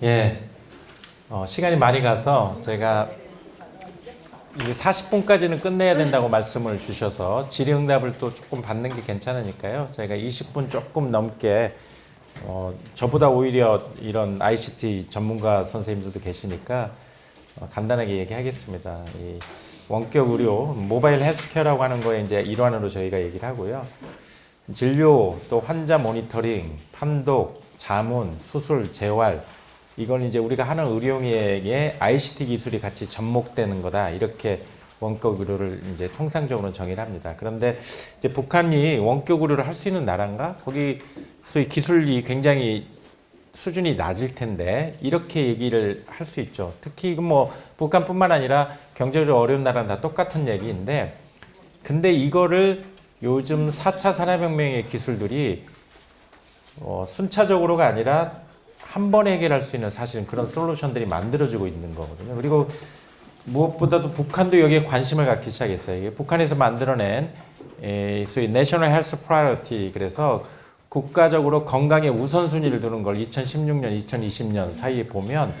예, 시간이 많이 가서 제가 이게 40분까지는 끝내야 된다고 말씀을 주셔서 질의응답을 또 조금 받는 게 괜찮으니까요. 저희가 20분 조금 넘게 저보다 오히려 이런 ICT 전문가 선생님들도 계시니까 간단하게 얘기하겠습니다. 이 원격 의료, 모바일 헬스케어라고 하는 거에 이제 일환으로 저희가 얘기를 하고요. 진료, 또 환자 모니터링, 판독, 자문, 수술, 재활, 이건 이제 우리가 하는 의료행위에 ICT 기술이 같이 접목되는 거다. 이렇게 원격 의료를 이제 통상적으로 정의를 합니다. 그런데 이제 북한이 원격 의료를 할 수 있는 나라인가? 거기 소위 기술이 굉장히 수준이 낮을 텐데 이렇게 얘기를 할 수 있죠. 특히 뭐 북한뿐만 아니라 경제적으로 어려운 나라는 다 똑같은 얘기인데, 근데 이거를 요즘 4차 산업혁명의 기술들이 순차적으로가 아니라 한 번에 해결할 수 있는 사실은 그런 솔루션들이 만들어지고 있는 거거든요. 그리고 무엇보다도 북한도 여기에 관심을 갖기 시작했어요. 이게 북한에서 만들어낸 소위 National Health Priority, 그래서 국가적으로 건강에 우선순위를 두는 걸 2016년, 2020년 사이에 보면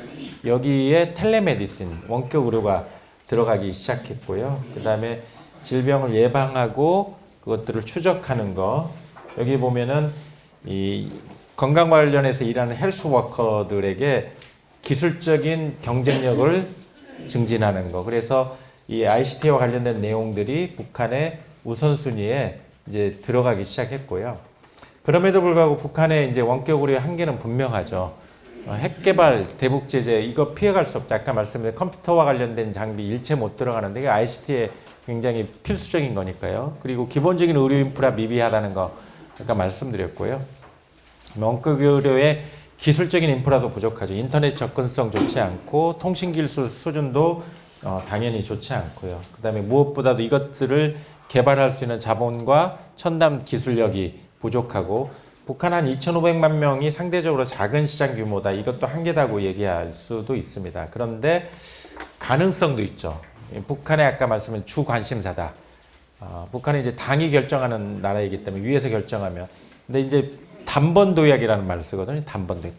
여기에 텔레메디신, 원격 의료가 들어가기 시작했고요. 그 다음에 질병을 예방하고 그것들을 추적하는 거, 여기 보면은 이 건강 관련해서 일하는 헬스 워커들에게 기술적인 경쟁력을 증진하는 거. 그래서 이 ICT와 관련된 내용들이 북한의 우선순위에 이제 들어가기 시작했고요. 그럼에도 불구하고 북한의 이제 원격 의료의 한계는 분명하죠. 핵 개발, 대북 제재, 이거 피해갈 수 없죠. 아까 말씀드린 컴퓨터와 관련된 장비 일체 못 들어가는데 이게 ICT에 굉장히 필수적인 거니까요. 그리고 기본적인 의료 인프라 미비하다는 거 아까 말씀드렸고요. 원격 의료의 기술적인 인프라도 부족하죠. 인터넷 접근성 좋지 않고 통신 기술 수준도 당연히 좋지 않고요. 그 다음에 무엇보다도 이것들을 개발할 수 있는 자본과 첨단 기술력이 부족하고, 북한 한 2,500만 명이 상대적으로 작은 시장 규모다. 이것도 한계다고 얘기할 수도 있습니다. 그런데 가능성도 있죠. 북한의 아까 말씀한 주 관심사다. 북한은 이제 당이 결정하는 나라이기 때문에 위에서 결정하면. 근데 이제 단번 도약이라는 말을 쓰거든요. 단번 도약.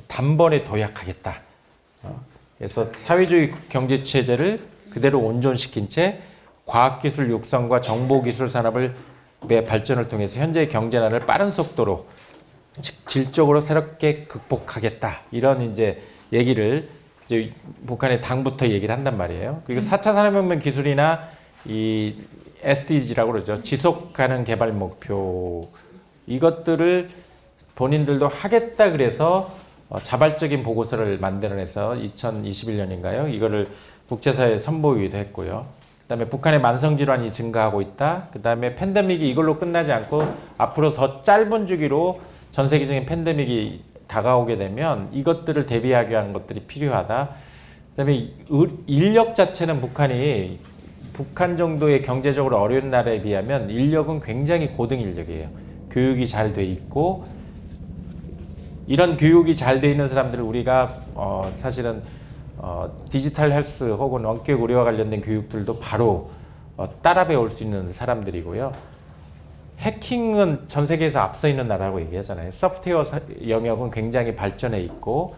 단번에 도약하겠다. 그래서 사회주의 경제 체제를 그대로 온전시킨 채 과학기술 육성과 정보기술 산업을 발전을 통해서 현재의 경제난을 빠른 속도로 질적으로 새롭게 극복하겠다. 이런 이제 얘기를 이제 북한의 당부터 얘기를 한단 말이에요. 그리고 4차 산업혁명 기술이나 이 SDG라고 그러죠. 지속 가능 개발 목표, 이것들을 본인들도 하겠다 그래서 자발적인 보고서를 만들어내서 2021년인가요? 이거를 국제사회에 선보이기도 했고요. 그다음에 북한의 만성질환이 증가하고 있다. 그다음에 팬데믹이 이걸로 끝나지 않고 앞으로 더 짧은 주기로 전 세계적인 팬데믹이 다가오게 되면 이것들을 대비하기 위한 것들이 필요하다. 그다음에 인력 자체는 북한 정도의 경제적으로 어려운 나라에 비하면 인력은 굉장히 고등 인력이에요. 교육이 잘 돼 있고, 이런 교육이 잘 돼 있는 사람들을 우리가 사실은 디지털 헬스 혹은 원격 의료와 관련된 교육들도 바로 따라 배울 수 있는 사람들이고요. 해킹은 전 세계에서 앞서 있는 나라라고 얘기하잖아요. 소프트웨어 영역은 굉장히 발전해 있고,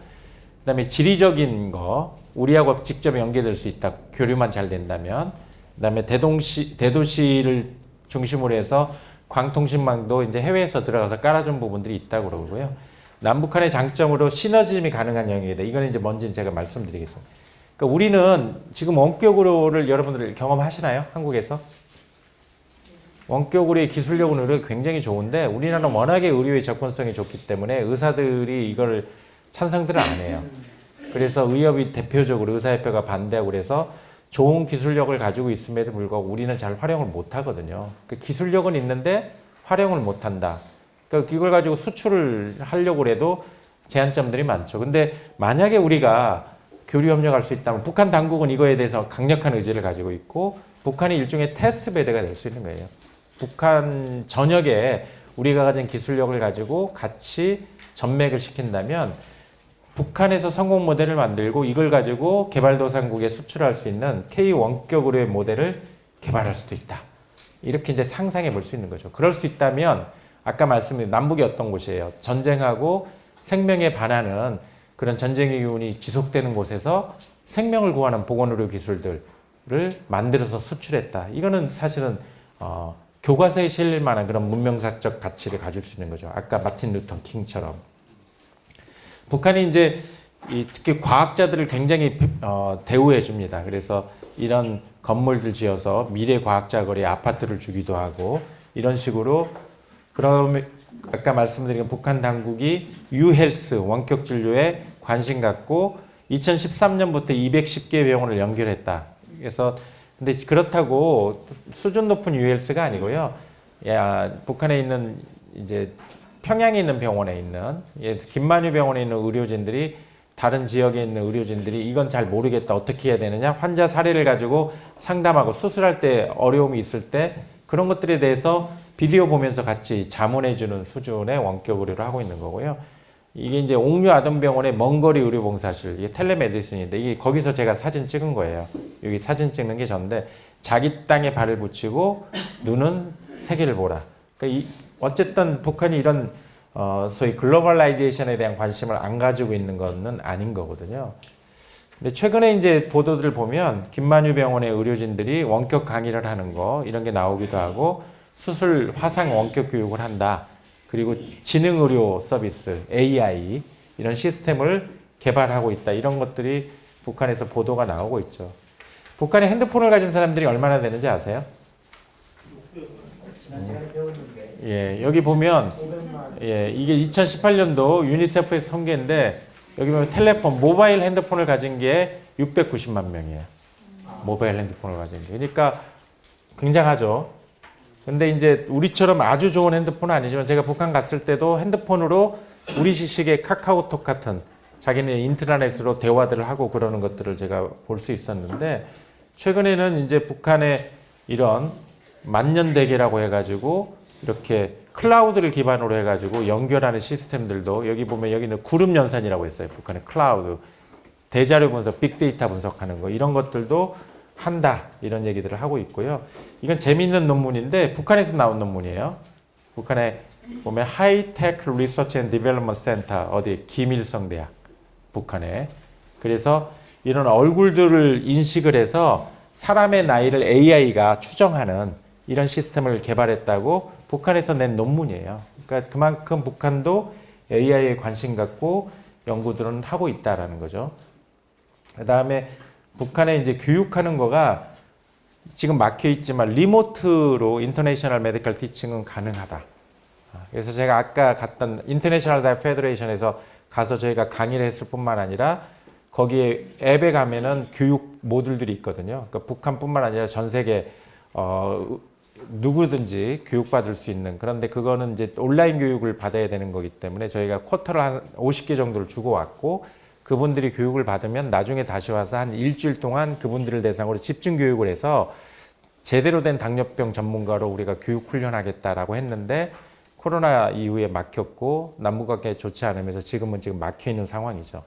그다음에 지리적인 거 우리하고 직접 연계될 수 있다. 교류만 잘 된다면. 그다음에 대도시를 중심으로 해서 광통신망도 이제 해외에서 들어가서 깔아준 부분들이 있다고 그러고요. 남북한의 장점으로 시너지즘이 가능한 영역이다. 이건 이제 뭔지 제가 말씀드리겠습니다. 그러니까 우리는 지금 원격 의료를 여러분들 경험하시나요? 한국에서? 원격 의료의 기술력은 의료 굉장히 좋은데 우리나라는 워낙에 의료의 접근성이 좋기 때문에 의사들이 이걸 찬성들을 안 해요. 그래서 의협이 대표적으로 의사협회가 반대하고 그래서 좋은 기술력을 가지고 있음에도 불구하고 우리는 잘 활용을 못 하거든요. 그 기술력은 있는데 활용을 못 한다. 그러니까 이걸 가지고 수출을 하려고 해도 제한점들이 많죠. 근데 만약에 우리가 교류 협력할 수 있다면 북한 당국은 이거에 대해서 강력한 의지를 가지고 있고, 북한이 일종의 테스트 베드가 될 수 있는 거예요. 북한 전역에 우리가 가진 기술력을 가지고 같이 전맥을 시킨다면 북한에서 성공 모델을 만들고 이걸 가지고 개발도상국에 수출할 수 있는 K 원격 의료의 모델을 개발할 수도 있다. 이렇게 이제 상상해 볼 수 있는 거죠. 그럴 수 있다면 아까 말씀드린 남북이 어떤 곳이에요? 전쟁하고 생명에 반하는 그런 전쟁의 기운이 지속되는 곳에서 생명을 구하는 보건의료 기술들을 만들어서 수출했다. 이거는 사실은 교과서에 실릴 만한 그런 문명사적 가치를 가질 수 있는 거죠. 아까 마틴 루터 킹처럼. 북한이 이제 특히 과학자들을 굉장히 대우해 줍니다. 그래서 이런 건물들 지어서 미래 과학자 거리에 아파트를 주기도 하고 이런 식으로. 그럼 아까 말씀드린 북한 당국이 유헬스 원격 진료에 관심 갖고 2013년부터 210개 병원을 연결했다. 그래서 근데 그렇다고 수준 높은 유헬스가 아니고요. 북한에 있는 이제 평양에 있는 병원에 있는 김만유 병원에 있는 의료진들이 다른 지역에 있는 의료진들이 이건 잘 모르겠다. 어떻게 해야 되느냐. 환자 사례를 가지고 상담하고 수술할 때 어려움이 있을 때 그런 것들에 대해서 비디오 보면서 같이 자문해주는 수준의 원격 의료를 하고 있는 거고요. 이게 이제 옥류아동병원의 먼거리 의료봉사실, 이게 텔레메디슨인데 이게 거기서 제가 사진 찍은 거예요. 여기 사진 찍는 게 전데 자기 땅에 발을 붙이고 눈은 세계를 보라. 그러니까 어쨌든 북한이 이런 소위 글로벌라이제이션에 대한 관심을 안 가지고 있는 거는 아닌 거거든요. 근데 최근에 이제 보도들을 보면 김만유 병원의 의료진들이 원격 강의를 하는 거 이런 게 나오기도 하고 수술 화상 원격 교육을 한다. 그리고 지능의료 서비스 AI 이런 시스템을 개발하고 있다. 이런 것들이 북한에서 보도가 나오고 있죠. 북한에 핸드폰을 가진 사람들이 얼마나 되는지 아세요? 예, 여기 보면 이게 2018년도 유니세프에서 통계인데 여기 보면 텔레폰, 모바일 핸드폰을 가진 게 690만 명이에요. 모바일 핸드폰을 가진 게. 그러니까 굉장하죠. 근데 이제 우리처럼 아주 좋은 핸드폰은 아니지만 제가 북한 갔을 때도 핸드폰으로 우리식의 카카오톡 같은 자기네 인트라넷으로 대화들을 하고 그러는 것들을 제가 볼 수 있었는데 최근에는 이제 북한의 이런 만년대계라고 해가지고 이렇게 클라우드를 기반으로 해가지고 연결하는 시스템들도 여기 보면 여기는 구름 연산이라고 했어요. 북한의 클라우드, 대자료 분석, 빅데이터 분석하는 거 이런 것들도 한다 이런 얘기들을 하고 있고요. 이건 재미있는 논문인데 북한에서 나온 논문이에요. 북한에 보면 하이테크 리서치 앤 디벨롭먼트 센터 어디 김일성 대학 북한에 그래서 이런 얼굴들을 인식을 해서 사람의 나이를 AI가 추정하는 이런 시스템을 개발했다고 북한에서 낸 논문이에요. 그러니까 그만큼 북한도 AI에 관심 갖고 연구들은 하고 있다라는 거죠. 그다음에 북한에 이제 교육하는 거가 지금 막혀 있지만 리모트로 인터내셔널 메디컬 티칭은 가능하다. 그래서 제가 아까 갔던 인터내셔널 다이어트 페더레이션에서 가서 저희가 강의를 했을 뿐만 아니라 거기에 앱에 가면은 교육 모듈들이 있거든요. 그러니까 북한뿐만 아니라 전 세계 누구든지 교육받을 수 있는 그런데 그거는 이제 온라인 교육을 받아야 되는 거기 때문에 저희가 쿼터를 한 50개 정도를 주고 왔고 그분들이 교육을 받으면 나중에 다시 와서 한 일주일 동안 그분들을 대상으로 집중 교육을 해서 제대로 된 당뇨병 전문가로 우리가 교육 훈련하겠다라고 했는데 코로나 이후에 막혔고 남북관계 좋지 않으면서 지금 막혀 있는 상황이죠.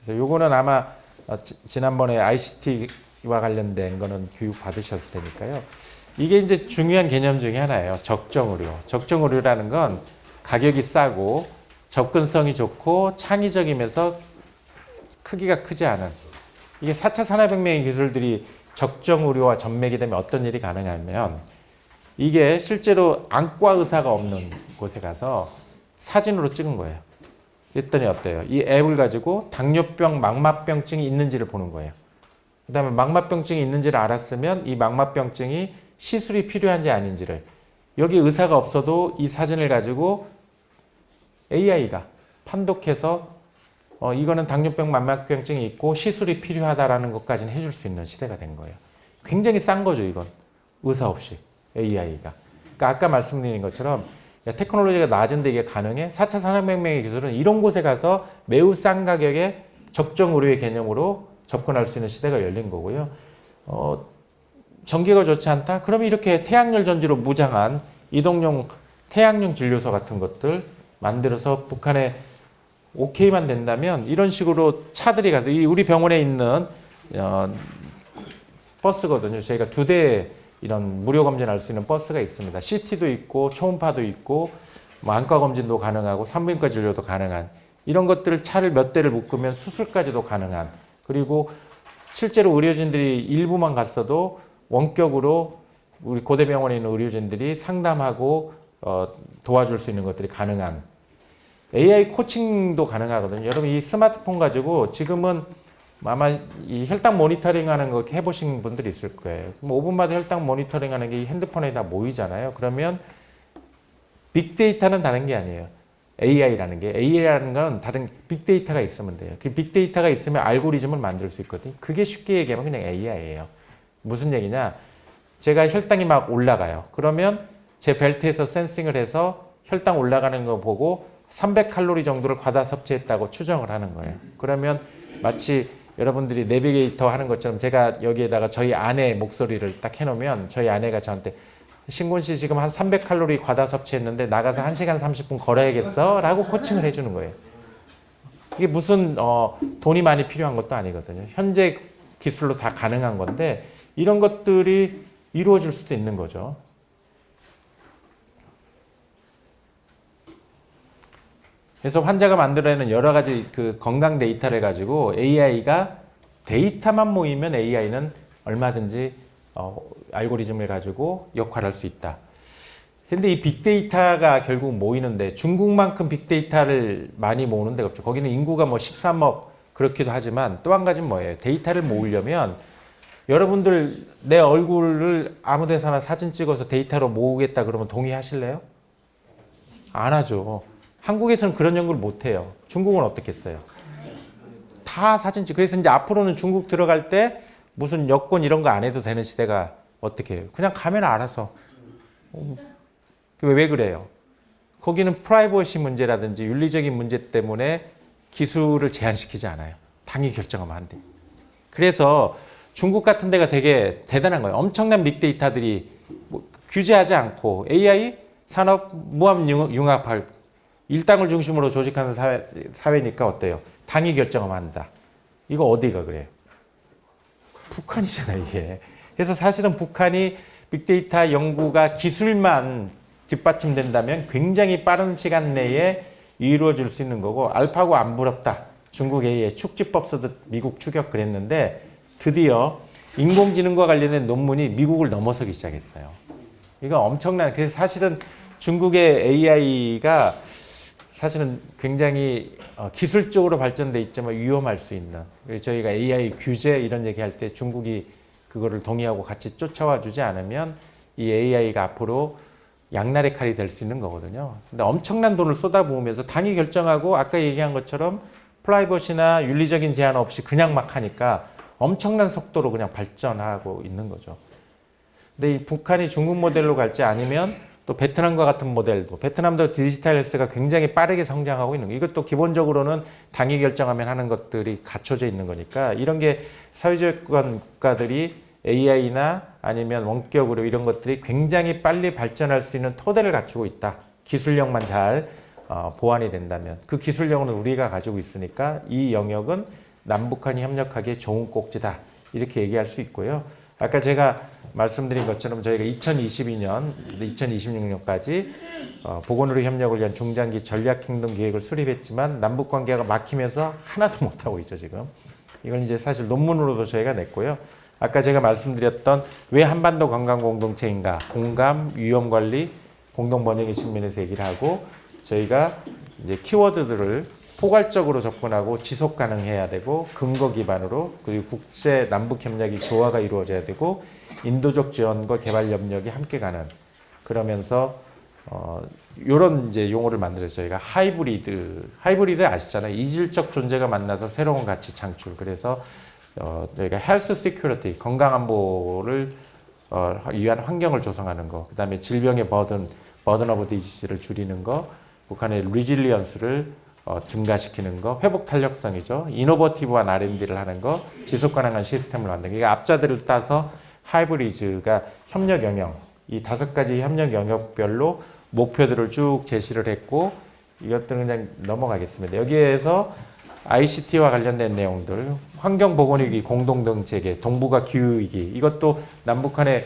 그래서 요거는 아마 지난번에 ICT와 관련된 거는 교육 받으셨을 테니까요. 이게 이제 중요한 개념 중에 하나예요. 적정 의료. 적정 의료라는 건 가격이 싸고 접근성이 좋고 창의적이면서 크기가 크지 않은 이게 4차 산업혁명의 기술들이 적정 의료와 접맥이 되면 어떤 일이 가능하면 이게 실제로 안과 의사가 없는 곳에 가서 사진으로 찍은 거예요. 그랬더니 어때요? 이 앱을 가지고 당뇨병, 망막병증이 있는지를 보는 거예요. 그 다음에 망막병증이 있는지를 알았으면 이 망막병증이 시술이 필요한지 아닌지를 여기 의사가 없어도 이 사진을 가지고 AI가 판독해서 이거는 당뇨병, 망막병증이 있고 시술이 필요하다라는 것까지는 해줄 수 있는 시대가 된 거예요. 굉장히 싼 거죠, 이건. 의사 없이 AI가. 그러니까 아까 말씀드린 것처럼 테크놀로지가 낮은데 이게 가능해? 4차 산업혁명의 기술은 이런 곳에 가서 매우 싼 가격에 적정 의료의 개념으로 접근할 수 있는 시대가 열린 거고요. 전기가 좋지 않다? 그러면 이렇게 태양열 전지로 무장한 이동용 태양용 진료소 같은 것들 만들어서 북한에 오케이만 된다면 이런 식으로 차들이 가서 우리 병원에 있는 버스거든요. 저희가 2대 이런 무료 검진할 수 있는 버스가 있습니다. CT도 있고 초음파도 있고 뭐 안과 검진도 가능하고 산부인과 진료도 가능한 이런 것들을 차를 몇 대를 묶으면 수술까지도 가능한, 그리고 실제로 의료진들이 일부만 갔어도 원격으로 우리 고대병원에 있는 의료진들이 상담하고 도와줄 수 있는 것들이 가능한 AI 코칭도 가능하거든요. 여러분 이 스마트폰 가지고 지금은 아마 이 혈당 모니터링 하는 거 해보신 분들이 있을 거예요. 5분마다 혈당 모니터링 하는 게 이 핸드폰에 다 모이잖아요. 그러면 빅데이터는 다른 게 아니에요. AI라는 건 다른 빅데이터가 있으면 돼요. 그 빅데이터가 있으면 알고리즘을 만들 수 있거든요. 그게 쉽게 얘기하면 그냥 AI예요. 무슨 얘기냐? 제가 혈당이 막 올라가요. 그러면 제 벨트에서 센싱을 해서 혈당 올라가는 거 보고 300칼로리 정도를 과다 섭취했다고 추정을 하는 거예요. 그러면 마치 여러분들이 내비게이터 하는 것처럼 제가 여기에다가 저희 아내 목소리를 딱 해놓으면 저희 아내가 저한테 신곤 씨 지금 한 300칼로리 과다 섭취했는데 나가서 1시간 30분 걸어야겠어? 라고 코칭을 해주는 거예요. 이게 무슨 돈이 많이 필요한 것도 아니거든요. 현재 기술로 다 가능한 건데 이런 것들이 이루어질 수도 있는 거죠. 그래서 환자가 만들어내는 여러 가지 그 건강 데이터를 가지고 AI가 데이터만 모이면 AI는 얼마든지 알고리즘을 가지고 역할을 할 수 있다. 근데 이 빅데이터가 결국 모이는데 중국만큼 빅데이터를 많이 모으는 데가 없죠. 거기는 인구가 뭐 13억 그렇기도 하지만 또 한 가지는 뭐예요? 데이터를 모으려면 여러분들 내 얼굴을 아무 데서나 사진 찍어서 데이터로 모으겠다 그러면 동의하실래요? 안 하죠. 한국에서는 그런 연구를 못 해요. 중국은 어떻겠어요? 다 사진 찍. 그래서 이제 앞으로는 중국 들어갈 때 무슨 여권 이런 거 안 해도 되는 시대가 어떻게 해요? 그냥 가면 알아서. 왜 그래요? 거기는 프라이버시 문제라든지 윤리적인 문제 때문에 기술을 제한시키지 않아요. 당이 결정하면 안 돼. 그래서 중국 같은 데가 되게 대단한 거예요. 엄청난 빅데이터들이 규제하지 않고 AI 산업 무함 융합할 일당을 중심으로 조직하는 사회니까 어때요? 당이 결정하면 한다. 이거 어디가 그래요? 북한이잖아요, 이게. 그래서 사실은 북한이 빅데이터 연구가 기술만 뒷받침된다면 굉장히 빠른 시간 내에 이루어질 수 있는 거고 알파고 안 부럽다. 중국 AI 축지법 쓰듯 미국 추격 그랬는데 드디어 인공지능과 관련된 논문이 미국을 넘어서기 시작했어요. 이거 엄청난, 그래서 사실은 중국의 AI가 사실은 굉장히 기술적으로 발전돼 있지만 위험할 수 있는, 그래서 저희가 AI 규제 이런 얘기할 때 중국이 그거를 동의하고 같이 쫓아와 주지 않으면 이 AI가 앞으로 양날의 칼이 될 수 있는 거거든요. 근데 엄청난 돈을 쏟아부으면서 당이 결정하고 아까 얘기한 것처럼 프라이버시나 윤리적인 제한 없이 그냥 막 하니까 엄청난 속도로 그냥 발전하고 있는 거죠. 근데 이 북한이 중국 모델로 갈지 아니면 또 베트남과 같은 모델도, 베트남도 디지털 헬스가 굉장히 빠르게 성장하고 있는 거예요. 이것도 기본적으로는 당이 결정하면 하는 것들이 갖춰져 있는 거니까 이런 게 사회주의권 국가들이 AI나 아니면 원격으로 이런 것들이 굉장히 빨리 발전할 수 있는 토대를 갖추고 있다. 기술력만 잘 보완이 된다면. 그 기술력은 우리가 가지고 있으니까 이 영역은 남북한이 협력하기에 좋은 꼭지다. 이렇게 얘기할 수 있고요. 아까 제가 말씀드린 것처럼 저희가 2022년, 2026년까지 보건의료 협력을 위한 중장기 전략행동 계획을 수립했지만 남북 관계가 막히면서 하나도 못하고 있죠, 지금. 이건 이제 사실 논문으로도 저희가 냈고요. 아까 제가 말씀드렸던 왜 한반도 관광 공동체인가, 공감, 위험 관리, 공동 번영의 측면에서 얘기를 하고 저희가 이제 키워드들을 포괄적으로 접근하고 지속 가능해야 되고 근거 기반으로, 그리고 국제 남북 협력이 조화가 이루어져야 되고 인도적 지원과 개발 협력이 함께 가는, 그러면서 요런 이제 용어를 만들어서 저희가 하이브리드 아시잖아요. 이질적 존재가 만나서 새로운 가치 창출. 그래서 저희가 헬스 시큐리티, 건강 안보를 위한 환경을 조성하는 거, 그다음에 질병의 버든 오브 디지즈를 줄이는 거, 북한의 리질리언스를 증가시키는 거, 회복 탄력성이죠. 이노버티브한 R&D를 하는 거, 지속 가능한 시스템을 만드는 거. 이게 앞자들을 따서 하이브리즈가 협력 영역, 이 5가지 협력 영역별로 목표들을 쭉 제시를 했고 이것들은 그냥 넘어가겠습니다. 여기에서 ICT와 관련된 내용들, 환경보건위기 공동대응체계, 동북아 기후위기, 이것도 남북한의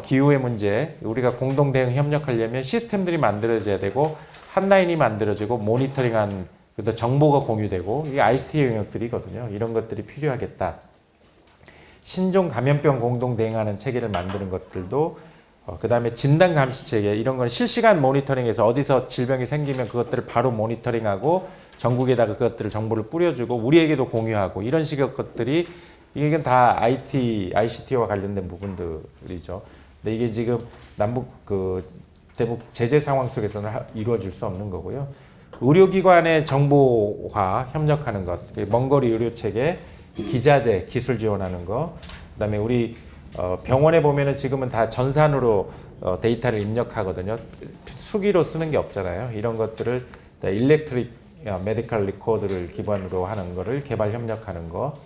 기후의 문제, 우리가 공동대응 협력하려면 시스템들이 만들어져야 되고 한 라인이 만들어지고 모니터링한 그래서 정보가 공유되고 이게 ICT 영역들이거든요. 이런 것들이 필요하겠다. 신종 감염병 공동 대응하는 체계를 만드는 것들도 그 다음에 진단 감시 체계 이런 건 실시간 모니터링해서 어디서 질병이 생기면 그것들을 바로 모니터링하고 전국에다가 그것들을 정보를 뿌려주고 우리에게도 공유하고 이런 식의 것들이 이게 다 ICT와 관련된 부분들이죠. 근데 이게 지금 남북 대북 제재 상황 속에서는 이루어질 수 없는 거고요. 의료기관의 정보화 협력하는 것, 먼거리 의료체계, 기자재 기술 지원하는 거, 그다음에 우리 병원에 보면은 지금은 다 전산으로 데이터를 입력하거든요. 수기로 쓰는 게 없잖아요. 이런 것들을 일렉트릭 메디컬 리코드를 기반으로 하는 거를 개발 협력하는 거,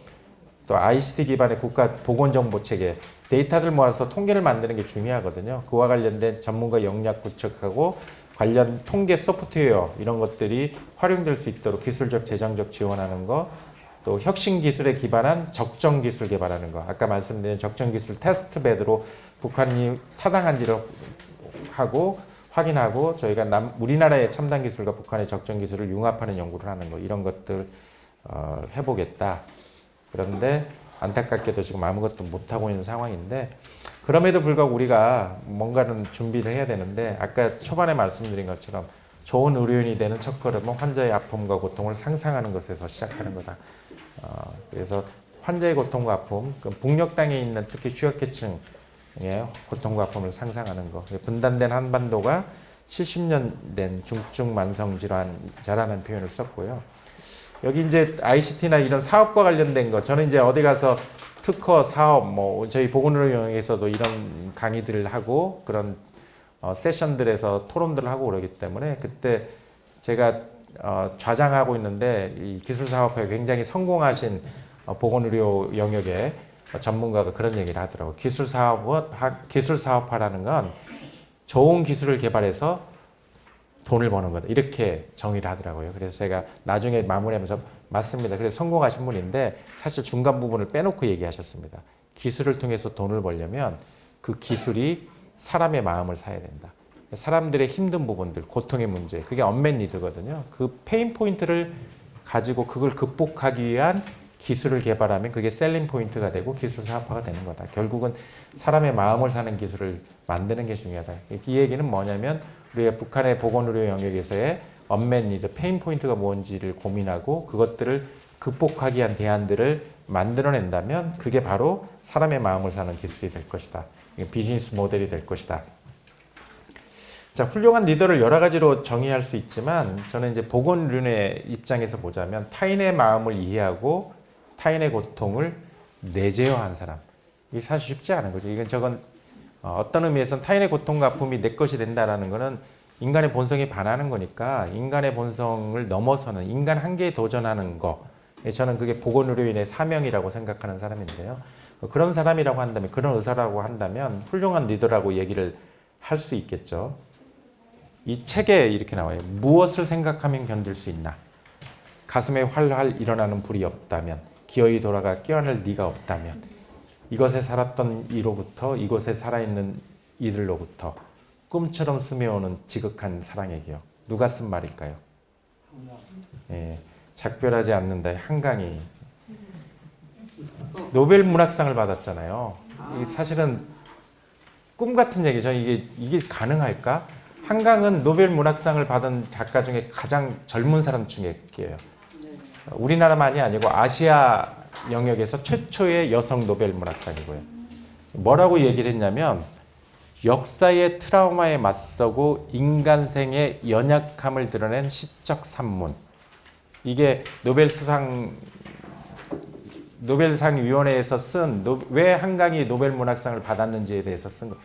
또 ICT 기반의 국가 보건정보체계 데이터를 모아서 통계를 만드는 게 중요하거든요. 그와 관련된 전문가 역량 구축하고 관련 통계 소프트웨어 이런 것들이 활용될 수 있도록 기술적 재정적 지원하는 거, 또 혁신 기술에 기반한 적정 기술 개발하는 거. 아까 말씀드린 적정 기술 테스트 베드로 북한이 타당한지를 하고 확인하고 저희가 우리나라의 첨단 기술과 북한의 적정 기술을 융합하는 연구를 하는 거 이런 것들 해보겠다. 그런데 안타깝게도 지금 아무것도 못하고 있는 상황인데 그럼에도 불구하고 우리가 뭔가는 준비를 해야 되는데 아까 초반에 말씀드린 것처럼 좋은 의료인이 되는 첫걸음은 환자의 아픔과 고통을 상상하는 것에서 시작하는 거다. 그래서 환자의 고통과 아픔, 북녘 땅에 있는 특히 취약계층의 고통과 아픔을 상상하는 거. 분단된 한반도가 70년 된 중증 만성 질환자라는 표현을 썼고요. 여기 이제 ICT나 이런 사업과 관련된 거, 저는 이제 어디 가서 특허 사업, 뭐 저희 보건의료 영역에서도 이런 강의들을 하고 그런 세션들에서 토론들을 하고 그러기 때문에 그때 제가 좌장하고 있는데 이 기술 사업에 굉장히 성공하신 보건의료 영역의 전문가가 그런 얘기를 하더라고요. 기술 사업화라는 건 좋은 기술을 개발해서 돈을 버는 거다. 이렇게 정의를 하더라고요. 그래서 제가 나중에 마무리하면서 맞습니다. 그래서 성공하신 분인데 사실 중간 부분을 빼놓고 얘기하셨습니다. 기술을 통해서 돈을 벌려면 그 기술이 사람의 마음을 사야 된다. 사람들의 힘든 부분들, 고통의 문제, 그게 언맨 니드거든요. 그 페인 포인트를 가지고 그걸 극복하기 위한 기술을 개발하면 그게 셀링 포인트가 되고 기술 사업화가 되는 거다. 결국은 사람의 마음을 사는 기술을 만드는 게 중요하다. 이 얘기는 뭐냐면 우리가 북한의 보건의료 영역에서의 언맨 니드, 페인 포인트가 뭔지를 고민하고 그것들을 극복하기 위한 대안들을 만들어낸다면 그게 바로 사람의 마음을 사는 기술이 될 것이다. 비즈니스 모델이 될 것이다. 자, 훌륭한 리더를 여러 가지로 정의할 수 있지만 저는 이제 보건의료의 입장에서 보자면 타인의 마음을 이해하고 타인의 고통을 내재화한 사람. 이게 사실 쉽지 않은 거죠. 저건 어떤 의미에서는 타인의 고통과 아픔이 내 것이 된다라는 거는 인간의 본성에 반하는 거니까 인간의 본성을 넘어서는 인간 한계에 도전하는 거. 저는 그게 보건의료인의 사명이라고 생각하는 사람인데요. 그런 사람이라고 한다면, 그런 의사라고 한다면 훌륭한 리더라고 얘기를 할 수 있겠죠. 이 책에 이렇게 나와요. 무엇을 생각하면 견딜 수 있나? 가슴에 활활 일어나는 불이 없다면, 기어이 돌아가 껴안을 네가 없다면, 이것에 살았던 이로부터 이곳에 살아있는 이들로부터 꿈처럼 스며오는 지극한 사랑의 기억. 누가 쓴 말일까요? 예, 작별하지 않는다의 한강이 노벨 문학상을 받았잖아요. 사실은 꿈 같은 얘기죠. 이게 가능할까? 한강은 노벨 문학상을 받은 작가 중에 가장 젊은 사람 중에 있게요. 우리나라만이 아니고 아시아 영역에서 최초의 여성 노벨 문학상이고요. 뭐라고 얘기를 했냐면 역사의 트라우마에 맞서고 인간생의 연약함을 드러낸 시적 산문. 이게 노벨상 위원회에서 쓴 왜 한강이 노벨 문학상을 받았는지에 대해서 쓴 거.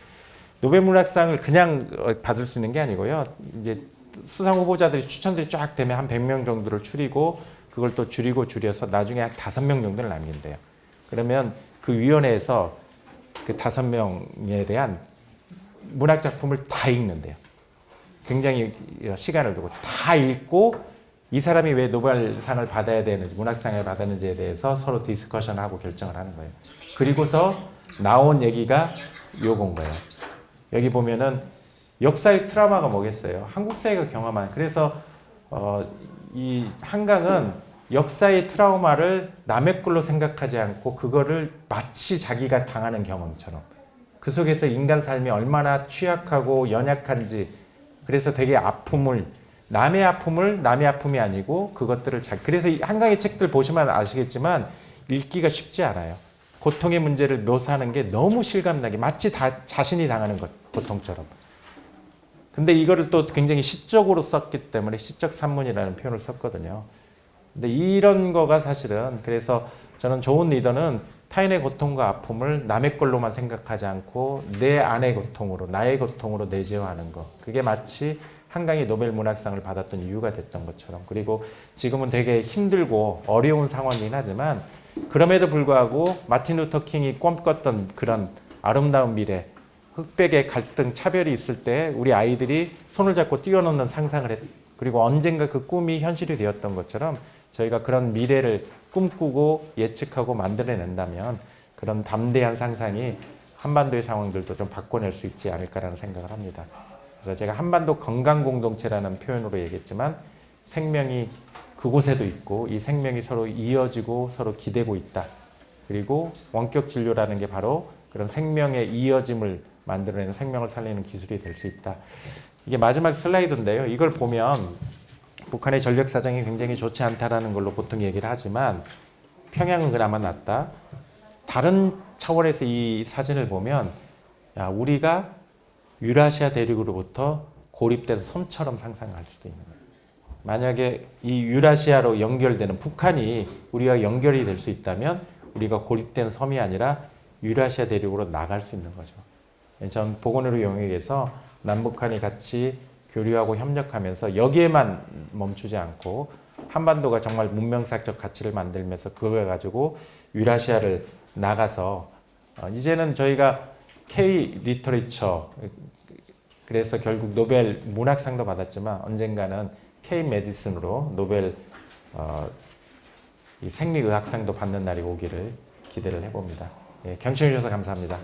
노벨 문학상을 그냥 받을 수 있는 게 아니고요. 이제 수상 후보자들이 추천들이 쫙 되면 한 100명 정도를 추리고 그걸 또 줄여서 나중에 한 5명 정도를 남긴대요. 그러면 그 위원회에서 그 5명에 대한 문학 작품을 다 읽는데요. 굉장히 시간을 두고 다 읽고 이 사람이 왜 노벨상을 받아야 되는지, 문학상을 받았는지에 대해서 서로 디스커션하고 결정을 하는 거예요. 그리고서 나온 얘기가 요건 거예요. 여기 보면은 역사의 트라우마가 뭐겠어요? 한국 사회가 경험한. 그래서 이 한강은 역사의 트라우마를 남의 걸로 생각하지 않고 그거를 마치 자기가 당하는 경험처럼 그 속에서 인간 삶이 얼마나 취약하고 연약한지 그래서 되게 남의 아픔이 아니고 그것들을 그래서 이 한강의 책들 보시면 아시겠지만 읽기가 쉽지 않아요. 고통의 문제를 묘사하는 게 너무 실감나게 마치 자신이 당하는 고통처럼. 근데 이거를 또 굉장히 시적으로 썼기 때문에 시적 산문이라는 표현을 썼거든요. 근데 이런 거가 사실은 그래서 저는 좋은 리더는 타인의 고통과 아픔을 남의 걸로만 생각하지 않고 내 안의 고통으로 나의 고통으로 내재화하는 거. 그게 마치 한강이 노벨 문학상을 받았던 이유가 됐던 것처럼 그리고 지금은 되게 힘들고 어려운 상황이긴 하지만 그럼에도 불구하고 마틴 루터 킹이 꿈꿨던 그런 아름다운 미래 흑백의 갈등, 차별이 있을 때 우리 아이들이 손을 잡고 뛰어넘는 상상을 그리고 언젠가 그 꿈이 현실이 되었던 것처럼 저희가 그런 미래를 꿈꾸고 예측하고 만들어낸다면 그런 담대한 상상이 한반도의 상황들도 좀 바꿔낼 수 있지 않을까라는 생각을 합니다. 그래서 제가 한반도 건강공동체라는 표현으로 얘기했지만 생명이 그곳에도 있고 이 생명이 서로 이어지고 서로 기대고 있다. 그리고 원격 진료라는 게 바로 그런 생명의 이어짐을 만들어내는 생명을 살리는 기술이 될 수 있다. 이게 마지막 슬라이드인데요. 이걸 보면 북한의 전력 사정이 굉장히 좋지 않다라는 걸로 보통 얘기를 하지만 평양은 그나마 낫다. 다른 차원에서 이 사진을 보면 야, 우리가 유라시아 대륙으로부터 고립된 섬처럼 상상할 수도 있는 거예요. 만약에 이 유라시아로 연결되는 북한이 우리가 연결이 될 수 있다면 우리가 고립된 섬이 아니라 유라시아 대륙으로 나갈 수 있는 거죠. 전 보건의료 영역에서 남북한이 같이 교류하고 협력하면서 여기에만 멈추지 않고 한반도가 정말 문명사적 가치를 만들면서 그걸 가지고 유라시아를 나가서 이제는 저희가 K 리터리처 그래서 결국 노벨 문학상도 받았지만 언젠가는 K 메디슨으로 노벨 이 생리의학상도 받는 날이 오기를 기대를 해봅니다. 예, 경청해 주셔서 감사합니다.